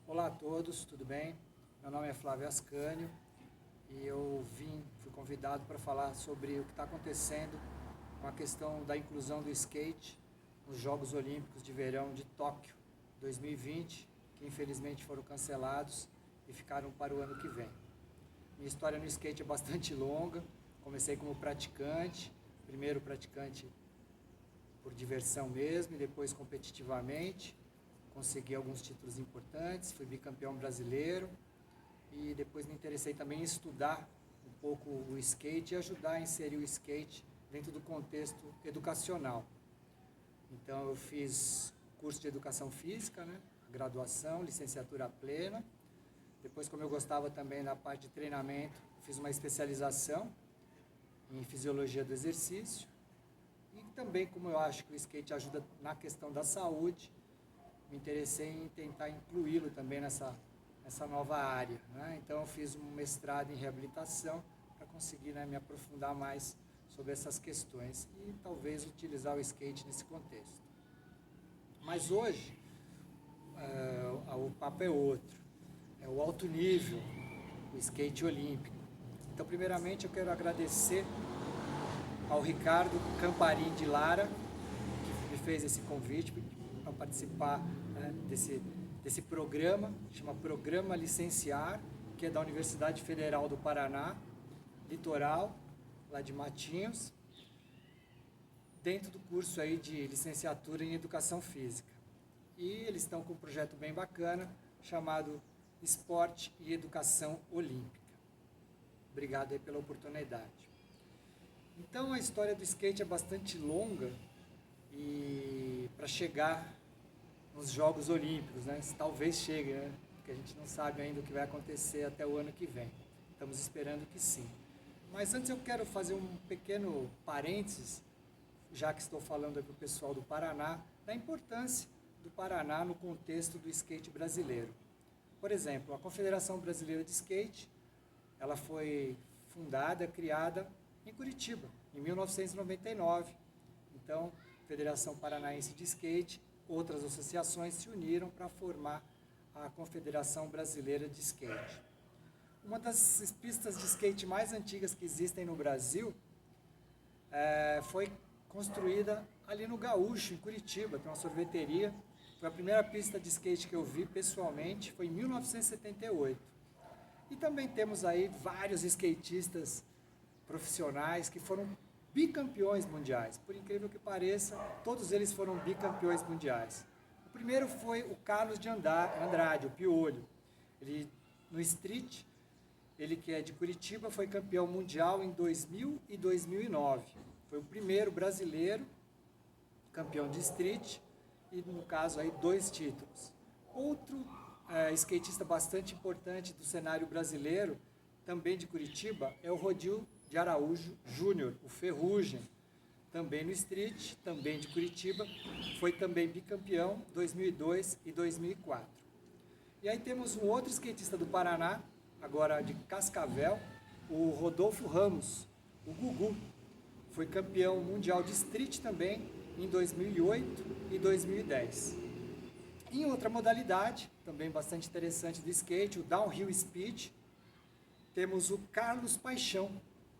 Olá a todos, tudo bem? Meu nome é Flávio Ascânio e eu fui convidado para falar sobre o que está acontecendo com a questão da inclusão do skate nos Jogos Olímpicos de Verão de Tóquio 2020, que infelizmente foram cancelados e ficaram para o ano que vem. Minha história no skate é bastante longa, comecei como praticante, primeiro praticante por diversão mesmo e depois competitivamente. Consegui alguns títulos importantes, fui bicampeão brasileiro e depois me interessei também em estudar um pouco o skate e ajudar a inserir o skate dentro do contexto educacional. Então eu fiz curso de educação física, graduação, licenciatura plena. Depois, como eu gostava também da parte de treinamento, fiz uma especialização em fisiologia do exercício. E também, como eu acho que o skate ajuda na questão da saúde, me interessei em tentar incluí-lo também nessa nova área. Então eu fiz um mestrado em reabilitação para conseguir me aprofundar mais sobre essas questões e talvez utilizar o skate nesse contexto. Mas hoje o papo é outro, é o alto nível, o skate olímpico. Então primeiramente eu quero agradecer ao Ricardo Camparim de Lara, que me fez esse convite para participar desse programa, chama Programa Licenciar, que é da Universidade Federal do Paraná, Litoral, lá de Matinhos, dentro do curso aí de licenciatura em Educação Física. E eles estão com um projeto bem bacana, chamado Esporte e Educação Olímpica. Obrigado aí pela oportunidade. Então a história do skate é bastante longa e para chegar nos Jogos Olímpicos, talvez chegue, porque a gente não sabe ainda o que vai acontecer até o ano que vem. Estamos esperando que sim. Mas antes eu quero fazer um pequeno parênteses, já que estou falando para o pessoal do Paraná, da importância do Paraná no contexto do skate brasileiro. Por exemplo, a Confederação Brasileira de Skate, ela foi fundada, criada em Curitiba, em 1999. Então, Federação Paranaense de Skate, outras associações se uniram para formar a Confederação Brasileira de Skate. Uma das pistas de skate mais antigas que existem no Brasil foi construída ali no Gaúcho, em Curitiba, tem uma sorveteria. Foi a primeira pista de skate que eu vi pessoalmente, foi em 1978. E também temos aí vários skatistas profissionais que foram bicampeões mundiais. Por incrível que pareça, todos eles foram bicampeões mundiais. O primeiro foi o Carlos de Andrade, o Piolho. Ele, no street, ele que é de Curitiba, foi campeão mundial em 2000 e 2009. Foi o primeiro brasileiro campeão de street e, no caso, aí 2 títulos. Outro skatista bastante importante do cenário brasileiro, também de Curitiba, é o Rodil de Araújo Júnior, o Ferrugem, também no street, também de Curitiba, foi também bicampeão 2002 e 2004. E aí temos um outro skatista do Paraná, agora de Cascavel, o Rodolfo Ramos, o Gugu, foi campeão mundial de street também em 2008 e 2010. Em outra modalidade, também bastante interessante do skate, o Downhill Speed, temos o Carlos Paixão,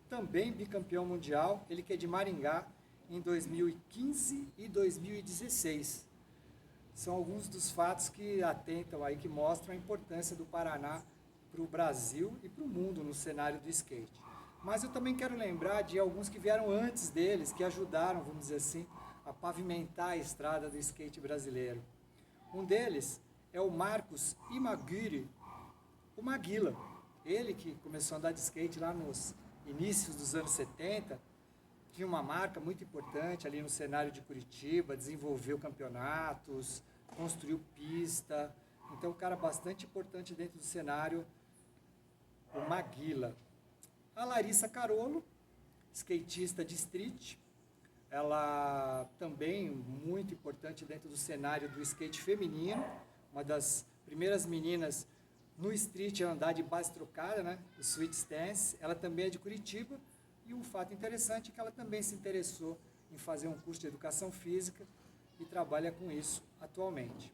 também bicampeão mundial, ele que é de Maringá, em 2015 e 2016. São alguns dos fatos que atentam aí, que mostram a importância do Paraná para o Brasil e para o mundo no cenário do skate. Mas eu também quero lembrar de alguns que vieram antes deles, que ajudaram, vamos dizer assim, a pavimentar a estrada do skate brasileiro. Um deles é o Marcos Imaguri, o Maguila. Ele que começou a andar de skate lá nos inícios dos anos 70, tinha uma marca muito importante ali no cenário de Curitiba, desenvolveu campeonatos, construiu pista. Então, um cara bastante importante dentro do cenário, o Maguila. A Larissa Carolo, skatista de street, ela também muito importante dentro do cenário do skate feminino, uma das primeiras meninas no street a andar de base trocada, o switch stance. Ela também é de Curitiba e um fato interessante é que ela também se interessou em fazer um curso de educação física e trabalha com isso atualmente.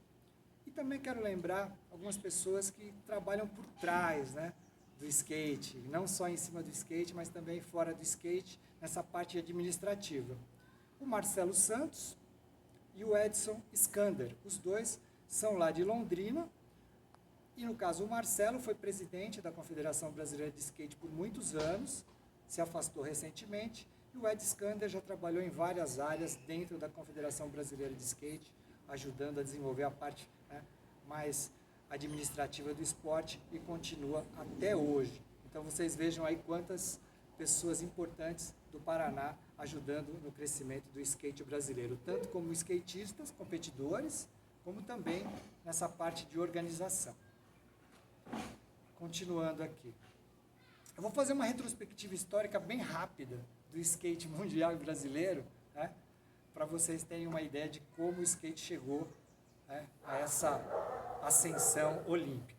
E também quero lembrar algumas pessoas que trabalham por trás, né, do skate, não só em cima do skate, mas também fora do skate, nessa parte administrativa. O Marcelo Santos e o Edson Skander, os dois são lá de Londrina, e no caso o Marcelo foi presidente da Confederação Brasileira de Skate por muitos anos, se afastou recentemente, e o Ed Skander já trabalhou em várias áreas dentro da Confederação Brasileira de Skate, ajudando a desenvolver a parte, né, mais administrativa do esporte, e continua até hoje. Então vocês vejam aí quantas pessoas importantes do Paraná ajudando no crescimento do skate brasileiro, tanto como skatistas, competidores, como também nessa parte de organização. Continuando aqui. Eu vou fazer uma retrospectiva histórica bem rápida do skate mundial e brasileiro, né, para vocês terem uma ideia de como o skate chegou, né, a essa ascensão olímpica.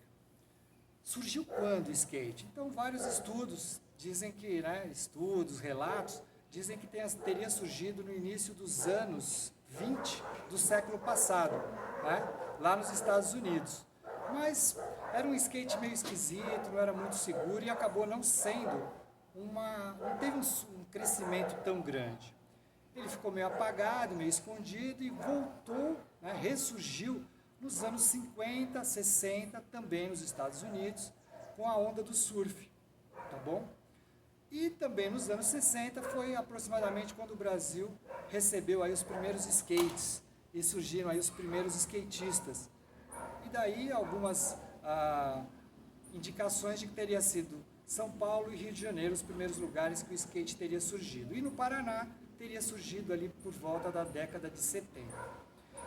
Surgiu quando o skate? Então, vários estudos dizem que, né, relatos, dizem que teria surgido no início dos anos 20 do século passado, né, lá nos Estados Unidos. Mas era um skate meio esquisito, não era muito seguro e acabou não sendo não teve um crescimento tão grande. Ele ficou meio apagado, meio escondido e voltou, né, ressurgiu nos anos 50, 60, também nos Estados Unidos, com a onda do surf, tá bom? E também nos anos 60 foi aproximadamente quando o Brasil recebeu aí os primeiros skates e surgiram aí os primeiros skatistas. E daí algumas indicações de que teria sido São Paulo e Rio de Janeiro os primeiros lugares que o skate teria surgido. E no Paraná teria surgido ali por volta da década de 70.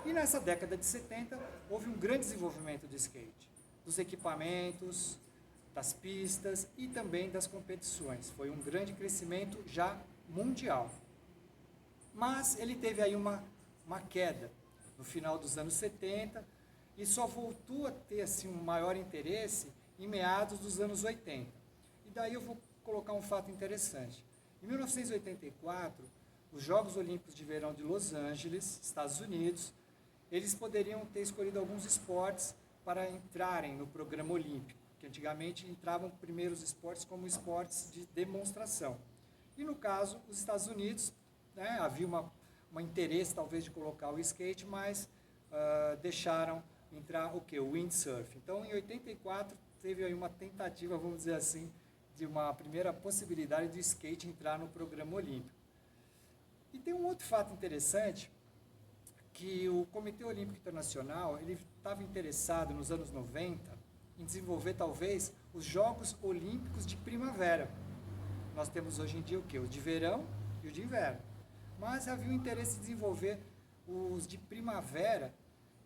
E nessa década de 70 houve um grande desenvolvimento do skate, dos equipamentos, das pistas e também das competições. Foi um grande crescimento já mundial. Mas ele teve aí uma queda no final dos anos 70 e só voltou a ter assim, um maior interesse em meados dos anos 80. E daí eu vou colocar um fato interessante. Em 1984, os Jogos Olímpicos de Verão de Los Angeles, Estados Unidos, eles poderiam ter escolhido alguns esportes para entrarem no programa olímpico, que antigamente entravam primeiros esportes como esportes de demonstração. E no caso, os Estados Unidos, né, havia um interesse talvez de colocar o skate, mas deixaram entrar o que? O windsurf. Então, em 84, teve aí uma tentativa, vamos dizer assim, de uma primeira possibilidade do skate entrar no programa olímpico. E tem um outro fato interessante, que o Comitê Olímpico Internacional, ele estava interessado nos anos 90 em desenvolver talvez os Jogos Olímpicos de Primavera. Nós temos hoje em dia o quê? O de verão e o de inverno. Mas havia o interesse de desenvolver os de primavera,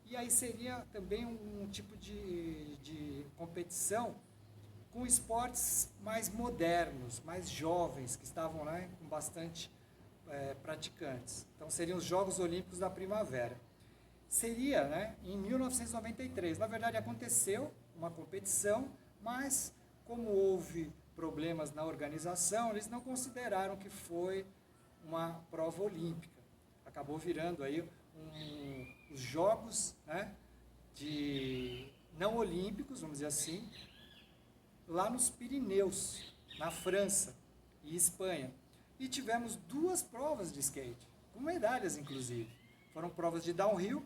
e aí seria também um tipo de competição com esportes mais modernos, mais jovens, que estavam lá, né, com bastante praticantes. Então seriam os Jogos Olímpicos da Primavera. Seria, né, em 1993. Na verdade aconteceu uma competição, mas como houve problemas na organização, eles não consideraram que foi uma prova olímpica. Acabou virando aí os Jogos, né, de não olímpicos, vamos dizer assim, lá nos Pirineus, na França e Espanha. E tivemos 2 provas de skate, com medalhas inclusive. Foram provas de downhill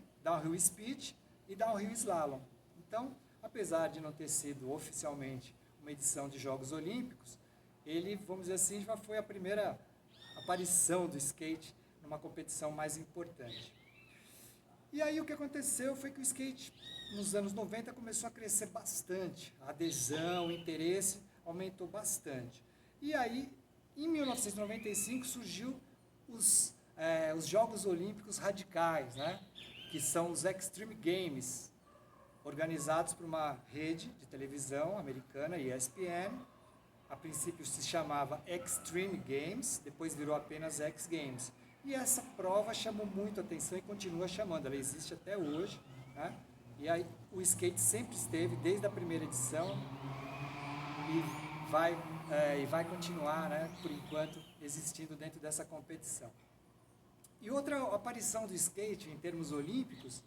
speed e downhill slalom. Então, apesar de não ter sido oficialmente uma edição de Jogos Olímpicos, ele, vamos dizer assim, já foi a primeira aparição do skate numa competição mais importante. E aí o que aconteceu foi que o skate, nos anos 90, começou a crescer bastante. A adesão, o interesse aumentou bastante. E aí, em 1995, surgiu os Jogos Olímpicos Radicais, né? Que são os Extreme Games, organizados por uma rede de televisão americana, ESPN. A princípio se chamava Extreme Games, depois virou apenas X Games. E essa prova chamou muito a atenção e continua chamando, ela existe até hoje, né? E aí o skate sempre esteve, desde a primeira edição, e vai continuar, né, por enquanto, existindo dentro dessa competição. E outra aparição do skate em termos olímpicos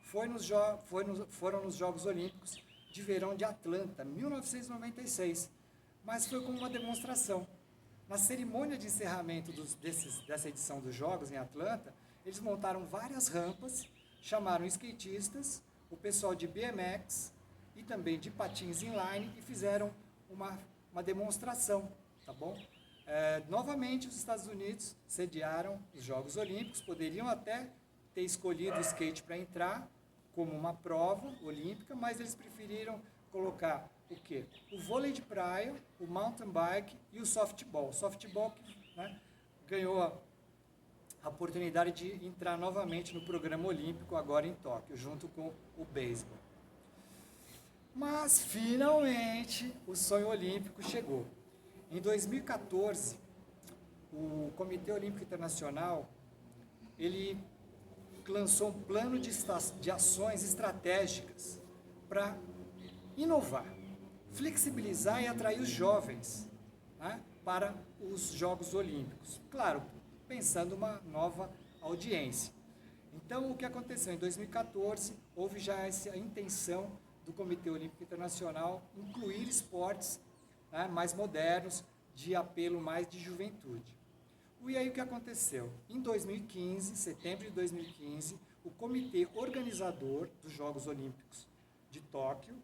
foram nos Jogos Olímpicos de Verão de Atlanta, 1996, mas foi como uma demonstração. Na cerimônia de encerramento dessa edição dos Jogos em Atlanta, eles montaram várias rampas, chamaram skatistas, o pessoal de BMX e também de patins inline e fizeram uma demonstração, tá bom? Novamente, os Estados Unidos sediaram os Jogos Olímpicos, poderiam até ter escolhido o skate para entrar como uma prova olímpica, mas eles preferiram colocar o quê? O vôlei de praia, o mountain bike e o softball. O softball que, né, ganhou a oportunidade de entrar novamente no programa olímpico agora em Tóquio, junto com o beisebol. Mas, finalmente, o sonho olímpico chegou. Em 2014, o Comitê Olímpico Internacional, ele lançou um plano de ações estratégicas para inovar, flexibilizar e atrair os jovens, né, para os Jogos Olímpicos. Claro, pensando uma nova audiência. Então, o que aconteceu? Em 2014, houve já essa intenção do Comitê Olímpico Internacional incluir esportes, né, mais modernos, de apelo mais de juventude. E aí o que aconteceu? Em 2015, setembro de 2015, o comitê organizador dos Jogos Olímpicos de Tóquio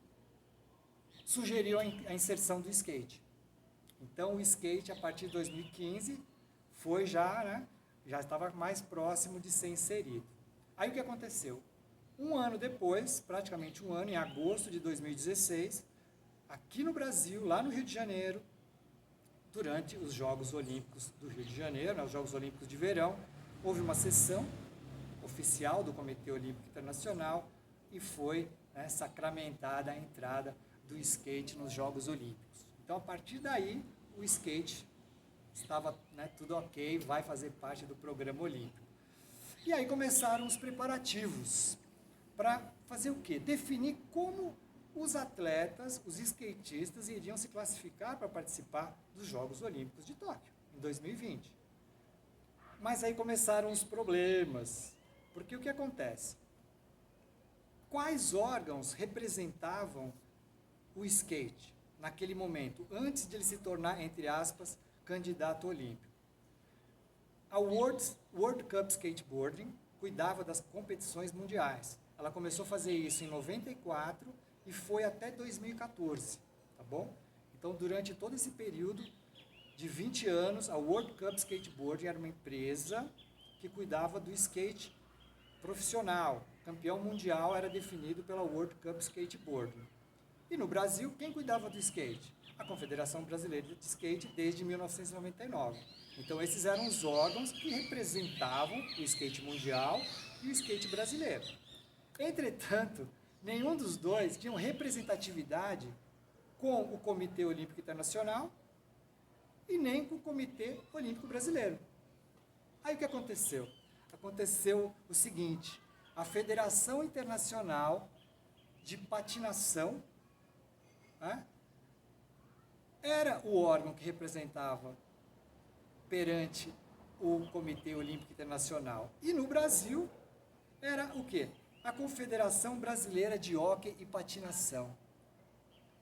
sugeriu a inserção do skate. Então, o skate, a partir de 2015, foi já estava mais próximo de ser inserido. Aí o que aconteceu? Um ano depois, praticamente um ano, em agosto de 2016, aqui no Brasil, lá no Rio de Janeiro, durante os Jogos Olímpicos do Rio de Janeiro, né, os Jogos Olímpicos de Verão, houve uma sessão oficial do Comitê Olímpico Internacional e foi, né, sacramentada a entrada do skate nos Jogos Olímpicos. Então, a partir daí, o skate estava, né, tudo ok, vai fazer parte do programa olímpico. E aí começaram os preparativos para fazer o quê? Definir como os atletas, os skatistas, iriam se classificar para participar dos Jogos Olímpicos de Tóquio, em 2020. Mas aí começaram os problemas, porque o que acontece? Quais órgãos representavam o skate naquele momento, antes de ele se tornar, entre aspas, candidato olímpico? A World Cup Skateboarding cuidava das competições mundiais. Ela começou a fazer isso em 94 e foi até 2014, tá bom? Então, durante todo esse período de 20 anos, a World Cup Skateboarding era uma empresa que cuidava do skate profissional. O campeão mundial era definido pela World Cup Skateboarding. E no Brasil, quem cuidava do skate? A Confederação Brasileira de Skate desde 1999. Então, esses eram os órgãos que representavam o skate mundial e o skate brasileiro. Entretanto, nenhum dos dois tinha representatividade com o Comitê Olímpico Internacional e nem com o Comitê Olímpico Brasileiro. Aí o que aconteceu? Aconteceu o seguinte: a Federação Internacional de Patinação, né, era o órgão que representava perante o Comitê Olímpico Internacional. E no Brasil era o quê? A Confederação Brasileira de Hóquei e Patinação.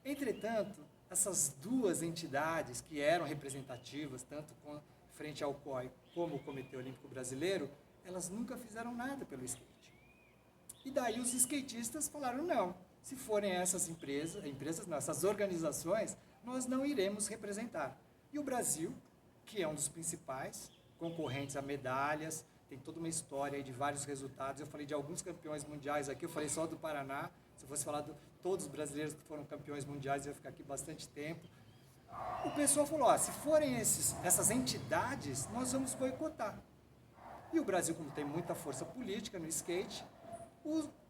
Entretanto, essas duas entidades que eram representativas, tanto frente ao COI como o Comitê Olímpico Brasileiro, elas nunca fizeram nada pelo skate. E daí os skatistas falaram, não, se forem essas essas organizações, nós não iremos representar. E o Brasil, que é um dos principais concorrentes a medalhas, tem toda uma história aí de vários resultados. Eu falei de alguns campeões mundiais aqui, eu falei só do Paraná. Se eu fosse falar de todos os brasileiros que foram campeões mundiais, eu ia ficar aqui bastante tempo. O pessoal falou, se forem essas entidades, nós vamos boicotar. E o Brasil, como tem muita força política no skate,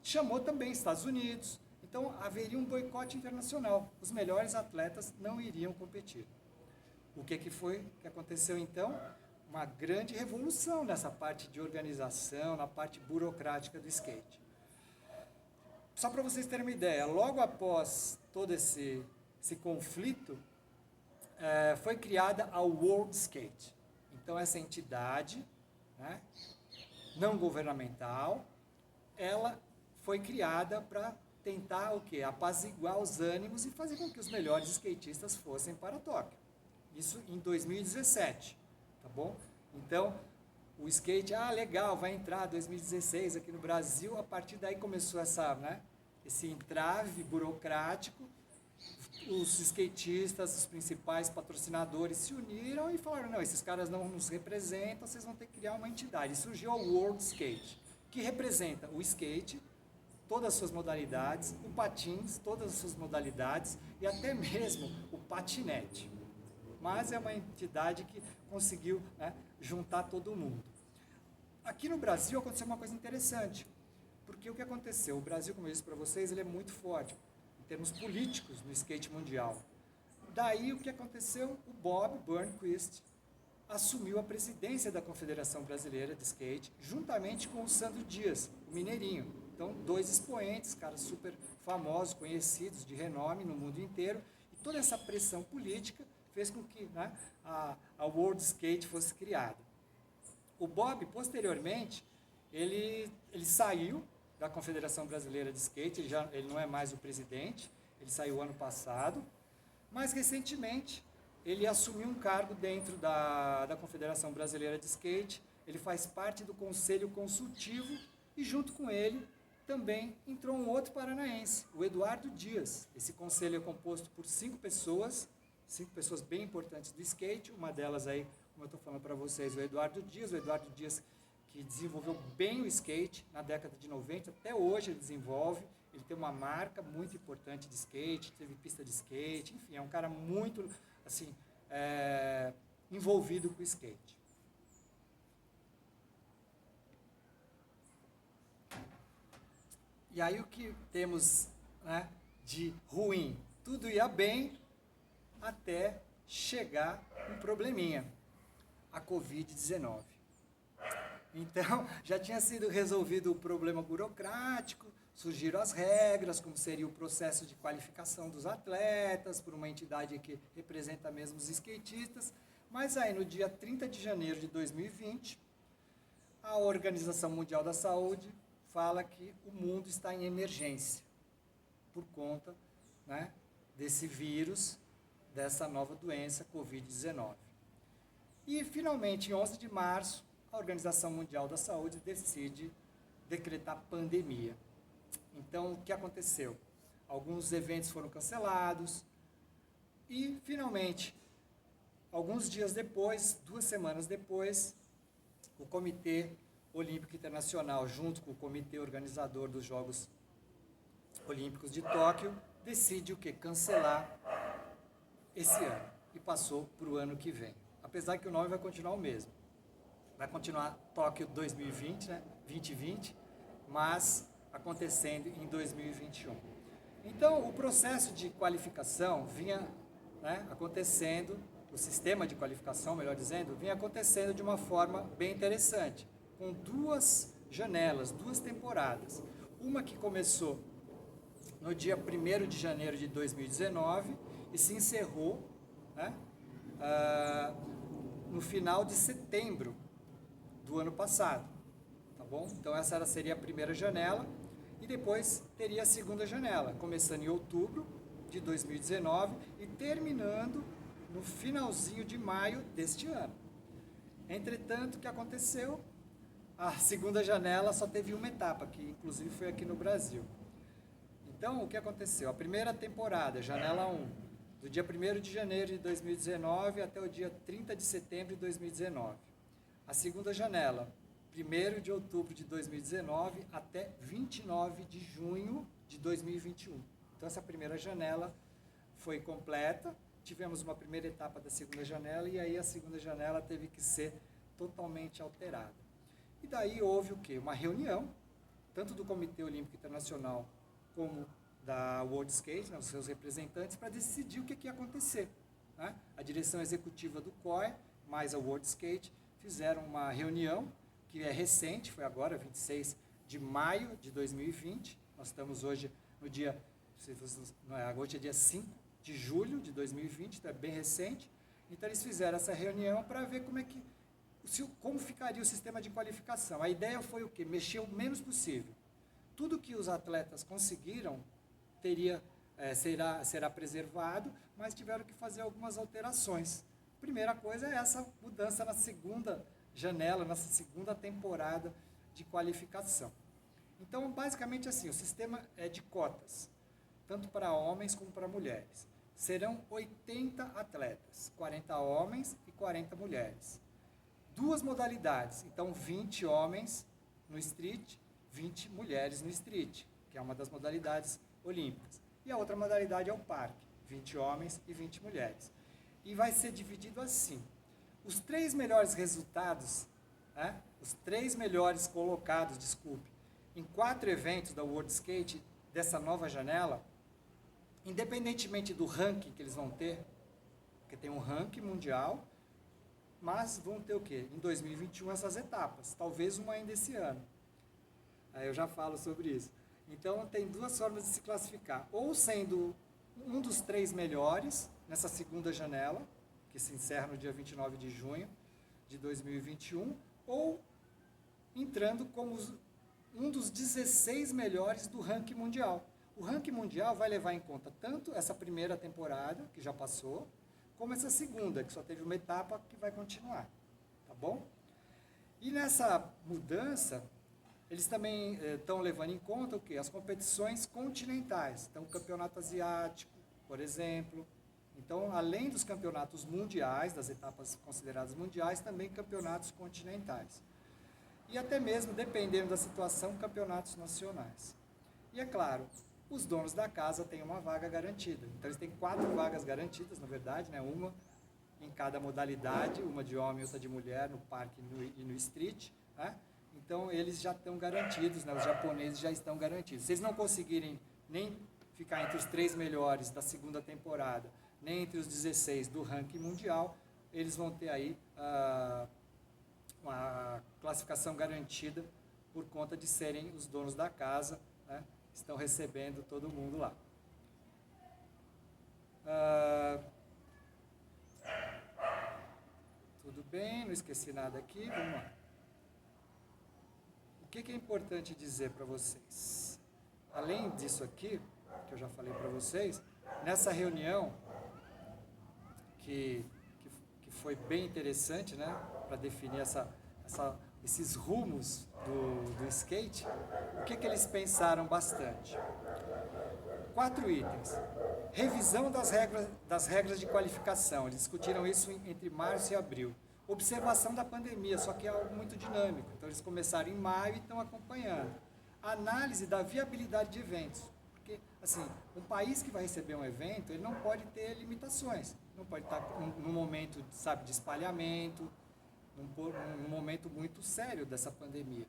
chamou também Estados Unidos. Então, haveria um boicote internacional. Os melhores atletas não iriam competir. O que aconteceu então? Uma grande revolução nessa parte de organização, na parte burocrática do skate. Só para vocês terem uma ideia, logo após todo esse conflito, foi criada a World Skate. Então, essa entidade, né, não governamental, ela foi criada para tentar o quê? Apaziguar os ânimos e fazer com que os melhores skatistas fossem para Tóquio. Isso em 2017, tá bom? Então, o skate, legal, vai entrar 2016 aqui no Brasil, a partir daí começou esse entrave burocrático, os skatistas, os principais patrocinadores se uniram e falaram, não, esses caras não nos representam, vocês vão ter que criar uma entidade. E surgiu o World Skate, que representa o skate, todas as suas modalidades, o patins, todas as suas modalidades e até mesmo o patinete. Mas é uma entidade que conseguiu, né, juntar todo mundo. Aqui no Brasil aconteceu uma coisa interessante, porque o que aconteceu? O Brasil, como eu disse para vocês, ele é muito forte em termos políticos no skate mundial. Daí o que aconteceu? O Bob Burnquist assumiu a presidência da Confederação Brasileira de Skate, juntamente com o Sandro Dias, o mineirinho. Então, dois expoentes, caras super famosos, conhecidos, de renome no mundo inteiro, e toda essa pressão política fez com que, né, a World Skate fosse criada. O Bob, posteriormente, ele saiu da Confederação Brasileira de Skate, ele não é mais o presidente, ele saiu ano passado, mas recentemente ele assumiu um cargo dentro da Confederação Brasileira de Skate, ele faz parte do Conselho Consultivo e junto com ele também entrou um outro paranaense, o Eduardo Dias. Esse conselho é composto por 5 pessoas bem importantes do skate, uma delas aí, como eu estou falando para vocês, o Eduardo Dias que desenvolveu bem o skate na década de 90, até hoje ele desenvolve, ele tem uma marca muito importante de skate, teve pista de skate, enfim, é um cara muito, assim, envolvido com o skate. E aí o que temos, né, de ruim? Tudo ia bem até chegar um probleminha, a Covid-19. Então, já tinha sido resolvido o problema burocrático, surgiram as regras, como seria o processo de qualificação dos atletas, por uma entidade que representa mesmo os skatistas, mas aí no dia 30 de janeiro de 2020, a Organização Mundial da Saúde fala que o mundo está em emergência, por conta, né, desse vírus, dessa nova doença, Covid-19. E, finalmente, em 11 de março, a Organização Mundial da Saúde decide decretar pandemia. Então, o que aconteceu? Alguns eventos foram cancelados e, finalmente, alguns dias depois, 2 semanas depois, o Comitê Olímpico Internacional, junto com o comitê organizador dos Jogos Olímpicos de Tóquio, decide o quê? Cancelar esse ano e passou para o ano que vem. Apesar que o nome vai continuar o mesmo. Vai continuar Tóquio 2020, né? 2020, mas acontecendo em 2021. Então, o processo de qualificação vinha, né, acontecendo, o sistema de qualificação, melhor dizendo, vinha acontecendo de uma forma bem interessante, com 2 janelas, 2 temporadas. Uma que começou no dia 1º de janeiro de 2019 e se encerrou, né, no final de setembro do ano passado, tá bom? Então essa seria a primeira janela e depois teria a segunda janela, começando em outubro de 2019 e terminando no finalzinho de maio deste ano. Entretanto, o que aconteceu? A segunda janela só teve uma etapa, que inclusive foi aqui no Brasil. Então, o que aconteceu? A primeira temporada, janela 1, do dia 1º de janeiro de 2019 até o dia 30 de setembro de 2019. A segunda janela, 1º de outubro de 2019 até 29 de junho de 2021. Então, essa primeira janela foi completa, tivemos uma primeira etapa da segunda janela e aí a segunda janela teve que ser totalmente alterada. E daí houve o quê? Uma reunião, tanto do Comitê Olímpico Internacional como da World Skate, né, os seus representantes, para decidir o que ia acontecer, né? A direção executiva do COI, mais a World Skate, fizeram uma reunião, que é recente, foi agora, 26 de maio de 2020, nós estamos hoje no dia, hoje é dia 5 de julho de 2020, então é bem recente, então eles fizeram essa reunião para ver como ficaria o sistema de qualificação. A ideia foi o quê? Mexer o menos possível. tudo que os atletas conseguiram será preservado, mas tiveram que fazer algumas alterações. Primeira coisa é essa mudança na segunda janela, na segunda temporada de qualificação. Então, basicamente assim, o sistema é de cotas, tanto para homens como para mulheres. Serão 80 atletas, 40 homens e 40 mulheres. 2 modalidades, então 20 homens no street, 20 mulheres no street, que é uma das modalidades olímpicas. E a outra modalidade é o parque, 20 homens e 20 mulheres. E vai ser dividido assim. Os 3 melhores resultados, né, os 3 melhores colocados, em 4 eventos da World Skate, dessa nova janela, independentemente do ranking que eles vão ter, porque tem um ranking mundial, mas vão ter o quê? Em 2021 essas etapas, talvez uma ainda esse ano. Aí eu já falo sobre isso. Então tem 2 formas de se classificar, ou sendo um dos 3 melhores nessa segunda janela, que se encerra no dia 29 de junho de 2021, ou entrando como um dos 16 melhores do ranking mundial. O ranking mundial vai levar em conta tanto essa primeira temporada, que já passou, como essa segunda, que só teve uma etapa que vai continuar, tá bom? E nessa mudança, eles também estão levando em conta o quê? As competições continentais. Então, o campeonato asiático, por exemplo. Então, além dos campeonatos mundiais, das etapas consideradas mundiais, também campeonatos continentais. E até mesmo, dependendo da situação, campeonatos nacionais. E é claro, os donos da casa têm uma vaga garantida. Então, eles têm 4 vagas garantidas, na verdade, né? Uma em cada modalidade, uma de homem e outra de mulher, no parque e no street, né? Então, eles já estão garantidos, né? Os japoneses já estão garantidos. Se eles não conseguirem nem ficar entre os 3 melhores da segunda temporada, nem entre os 16 do ranking mundial, eles vão ter aí uma classificação garantida por conta de serem os donos da casa, né? Estão recebendo todo mundo lá. Tudo bem, não esqueci nada aqui, vamos lá. O que é importante dizer para vocês? Além disso aqui, que eu já falei para vocês, nessa reunião, que foi bem interessante, né, para definir esses rumos do skate, o que eles pensaram bastante? 4 itens. Revisão das regras de qualificação. Eles discutiram isso entre março e abril. Observação da pandemia, só que é algo muito dinâmico. Então, eles começaram em maio e estão acompanhando. Análise da viabilidade de eventos. Porque, assim, um país que vai receber um evento, ele não pode ter limitações. Não pode estar num momento, sabe, de espalhamento, num momento muito sério dessa pandemia.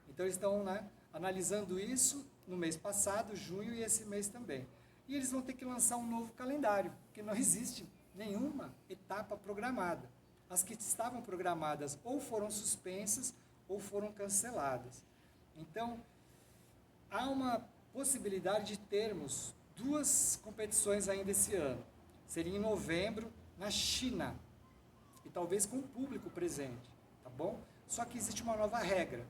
Então, eles estão, né, analisando isso no mês passado, junho, e esse mês também. E eles vão ter que lançar um novo calendário, porque não existe nenhuma etapa programada. As que estavam programadas ou foram suspensas ou foram canceladas. Então, há uma possibilidade de termos 2 competições ainda esse ano. Seria em novembro, na China, e talvez com o público presente, tá bom? Só que existe uma nova regra.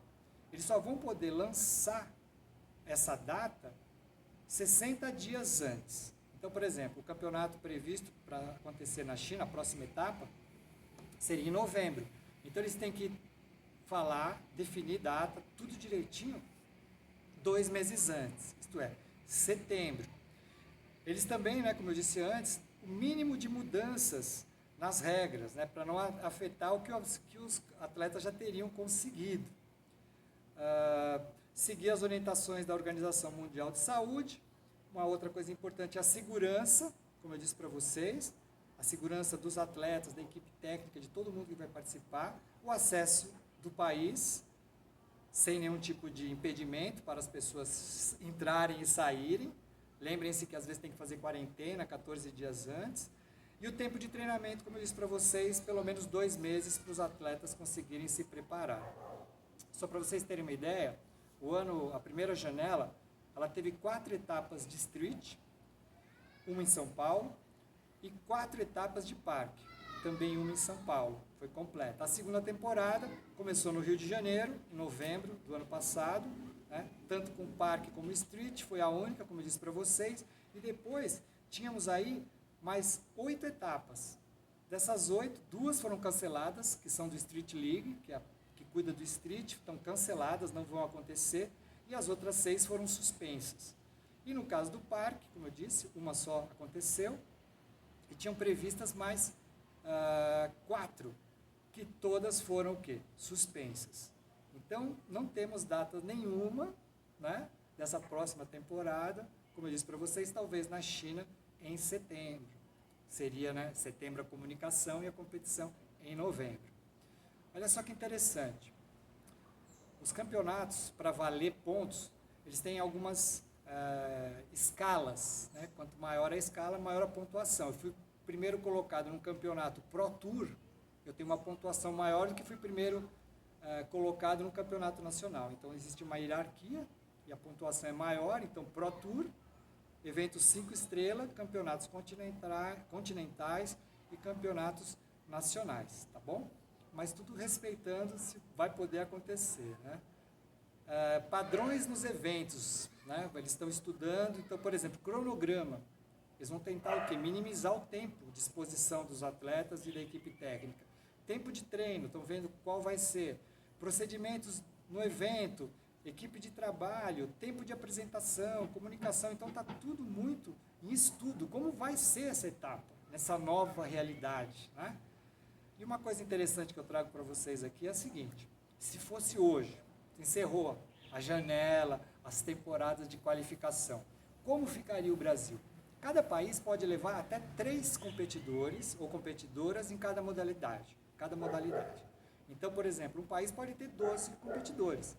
Eles só vão poder lançar essa data 60 dias antes. Então, por exemplo, o campeonato previsto para acontecer na China, a próxima etapa, seria em novembro. Então, eles têm que falar, definir data, tudo direitinho, 2 meses antes, isto é, setembro. Eles também, né, como eu disse antes, o mínimo de mudanças nas regras, né, para não afetar o que os atletas já teriam conseguido. Seguir as orientações da Organização Mundial de Saúde. Uma outra coisa importante é a segurança, como eu disse para vocês, a segurança dos atletas, da equipe técnica, de todo mundo que vai participar, o acesso do país, sem nenhum tipo de impedimento para as pessoas entrarem e saírem. Lembrem-se que às vezes tem que fazer quarentena 14 dias antes. E o tempo de treinamento, como eu disse para vocês, pelo menos 2 meses para os atletas conseguirem se preparar. Só para vocês terem uma ideia, a primeira janela, ela teve 4 etapas de street, uma em São Paulo, e 4 etapas de parque, também uma em São Paulo, foi completa. A segunda temporada começou no Rio de Janeiro, em novembro do ano passado, né? Tanto com parque como street, foi a única, como eu disse para vocês, e depois tínhamos aí mais 8 etapas. Dessas 8, 2 foram canceladas, que são do Street League, que cuida do street, estão canceladas, não vão acontecer, e as outras 6 foram suspensas. E no caso do parque, como eu disse, uma só aconteceu, e tinham previstas mais 4, que todas foram o quê? Suspensas. Então, não temos data nenhuma, né, dessa próxima temporada, como eu disse para vocês, talvez na China em setembro. Seria, né, setembro a comunicação e a competição em novembro. Olha só que interessante. Os campeonatos, para valer pontos, eles têm algumas escalas, né? Quanto maior a escala, maior a pontuação. Eu fui primeiro colocado no campeonato Pro Tour, eu tenho uma pontuação maior do que fui primeiro colocado no campeonato nacional. Então existe uma hierarquia e a pontuação é maior. Então Pro Tour, eventos 5 estrelas, campeonatos continentais e campeonatos nacionais, tá bom? Mas tudo respeitando se vai poder acontecer, né? Padrões nos eventos, né? Eles estão estudando, então, por exemplo, cronograma. Eles vão tentar o quê? Minimizar o tempo de exposição dos atletas e da equipe técnica. Tempo de treino, estão vendo qual vai ser. Procedimentos no evento, equipe de trabalho, tempo de apresentação, comunicação. Então está tudo muito em estudo. Como vai ser essa etapa, nessa nova realidade, né? E uma coisa interessante que eu trago para vocês aqui é a seguinte: se fosse hoje, encerrou a janela, as temporadas de qualificação, como ficaria o Brasil? Cada país pode levar até 3 competidores ou competidoras em cada modalidade. Então, por exemplo, um país pode ter 12 competidores,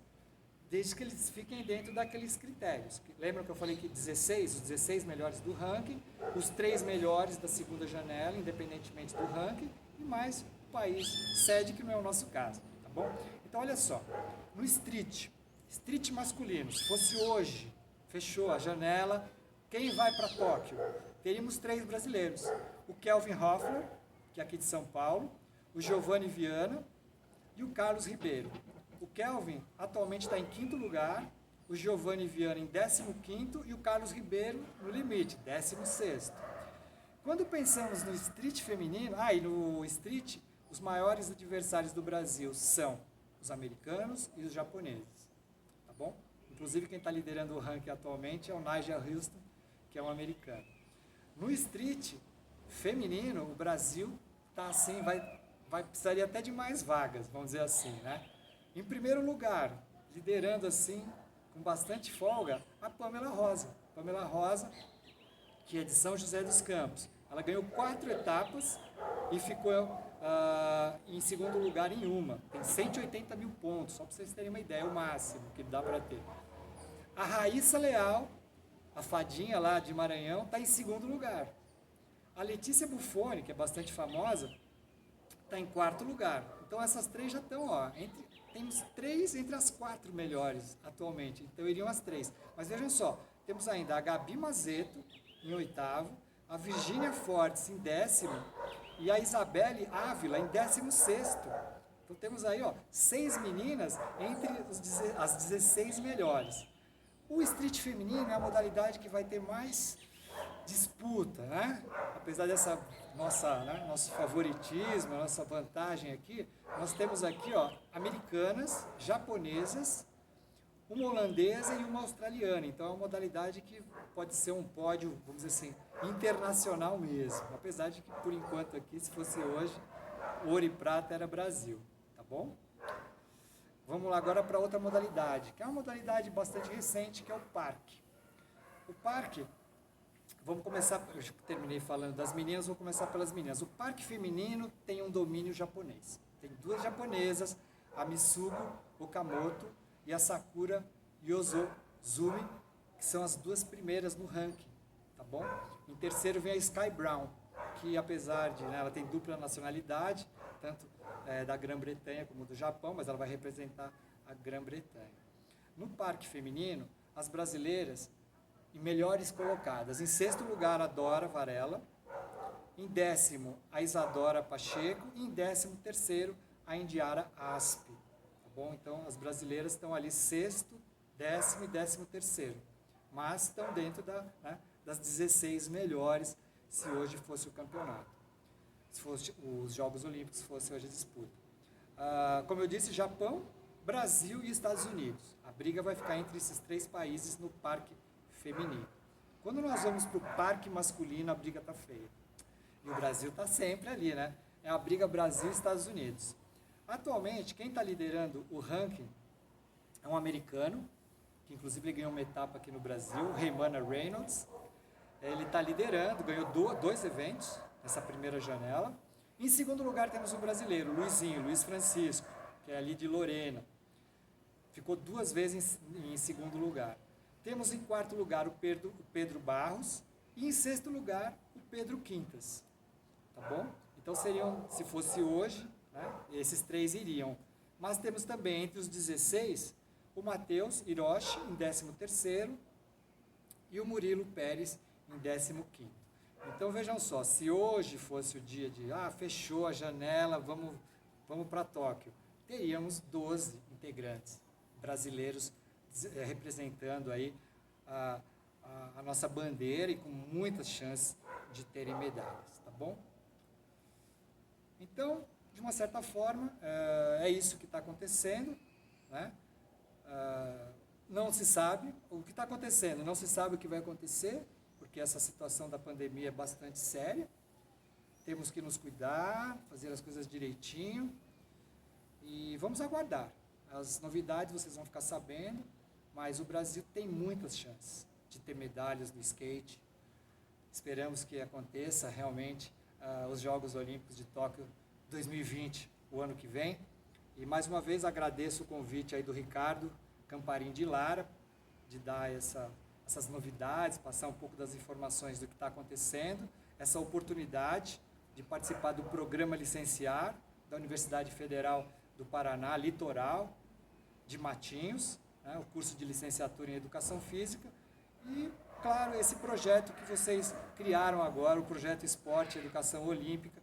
desde que eles fiquem dentro daqueles critérios. Lembram que eu falei que os 16 melhores do ranking, os 3 melhores da segunda janela, independentemente do ranking, e mais o país sede, que não é o nosso caso, tá bom? Então, olha só, no street masculino, se fosse hoje, fechou a janela, quem vai para Tóquio? Teríamos 3 brasileiros, o Kelvin Hoffler, que é aqui de São Paulo, o Giovanni Viana e o Carlos Ribeiro. O Kelvin atualmente está em 5º lugar, o Giovanni Viana em 15º e o Carlos Ribeiro no limite, 16º. Quando pensamos no street feminino, e no street, os maiores adversários do Brasil são os americanos e os japoneses, tá bom? Inclusive quem está liderando o ranking atualmente é o Nigel Houston, que é um americano. No street feminino, o Brasil está assim, precisaria até de mais vagas, vamos dizer assim, né? Em primeiro lugar, liderando assim, com bastante folga, a Pamela Rosa, que é de São José dos Campos. Ela ganhou 4 etapas e ficou em segundo lugar em uma. Tem 180 mil pontos, só para vocês terem uma ideia, é o máximo que dá para ter. A Raíssa Leal, a fadinha lá de Maranhão, está em segundo lugar. A Letícia Buffoni, que é bastante famosa, está em 4º lugar. Então essas 3 já estão, temos 3 entre as 4 melhores atualmente, então iriam as 3. Mas vejam só, temos ainda a Gabi Mazeto em 8º, a Virgínia Fortes em 10º e a Isabelle Ávila em 16º. Então temos aí 6 meninas entre as 16 melhores. O street feminino é a modalidade que vai ter mais disputa, né? Apesar dessa nosso favoritismo, nossa vantagem aqui, nós temos aqui americanas, japonesas, uma holandesa e uma australiana. Então é uma modalidade que pode ser um pódio, vamos dizer assim, internacional mesmo. Apesar de que, por enquanto aqui, se fosse hoje, ouro e prata era Brasil, tá bom? Vamos lá agora para outra modalidade, que é uma modalidade bastante recente, que é o parque. O parque, vamos começar, eu terminei falando das meninas, vou começar pelas meninas. O parque feminino tem um domínio japonês. Tem 2 japonesas, a Misugo Okamoto e a Sakura Yosozumi, que são as 2 primeiras no ranking, tá bom? Em terceiro vem a Sky Brown, que apesar de, ela tem dupla nacionalidade, tanto da Grã-Bretanha como do Japão, mas ela vai representar a Grã-Bretanha. No parque feminino, as brasileiras em melhores colocadas. Em 6º lugar, a Dora Varela. Em 10º, a Isadora Pacheco. E em 13º, a Indiara Aspe. Tá bom? Então, as brasileiras estão ali 6º, 10º e 13º, mas estão dentro das 16 melhores se hoje fosse o campeonato, se fosse os Jogos Olímpicos fosse hoje a disputa. Como eu disse, Japão, Brasil e Estados Unidos. A briga vai ficar entre esses 3 países no parque feminino. Quando nós vamos para o parque masculino, a briga está feia. E o Brasil está sempre ali, né? É a briga Brasil e Estados Unidos. Atualmente, quem está liderando o ranking é um americano, que inclusive ganhou uma etapa aqui no Brasil, o Raymana Reynolds. Ele está liderando, ganhou 2 eventos nessa primeira janela. Em segundo lugar temos o brasileiro, Luiz Francisco, que é ali de Lorena. Ficou 2 vezes em segundo lugar. Temos em quarto lugar o Pedro Barros e em sexto lugar o Pedro Quintas. Tá bom? Então seriam, se fosse hoje, né, esses 3 iriam. Mas temos também entre os 16 o Matheus Hiroshi em 13º e o Murilo Pérez em 15º. Então vejam só, se hoje fosse o dia de fechou a janela, vamos para Tóquio, teríamos 12 integrantes brasileiros representando aí a nossa bandeira e com muitas chances de terem medalhas, tá bom? Então, de uma certa forma, é isso que está acontecendo, né? Não se sabe o que está acontecendo, não se sabe o que vai acontecer, porque essa situação da pandemia é bastante séria. Temos que nos cuidar, fazer as coisas direitinho e vamos aguardar. As novidades vocês vão ficar sabendo, mas o Brasil tem muitas chances de ter medalhas no skate. Esperamos que aconteça realmente os Jogos Olímpicos de Tóquio 2020, o ano que vem. E mais uma vez agradeço o convite aí do Ricardo Camparim de Lara, de dar essas novidades, passar um pouco das informações do que está acontecendo, essa oportunidade de participar do programa Licenciar da Universidade Federal do Paraná, Litoral, de Matinhos, né, o curso de licenciatura em Educação Física e, claro, esse projeto que vocês criaram agora, o projeto Esporte e Educação Olímpica,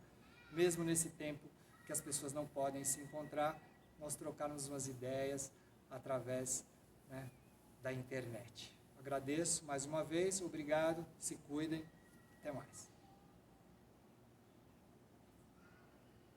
mesmo nesse tempo que as pessoas não podem se encontrar, nós trocarmos umas ideias através, né, da internet. Agradeço mais uma vez, obrigado, se cuidem, até mais.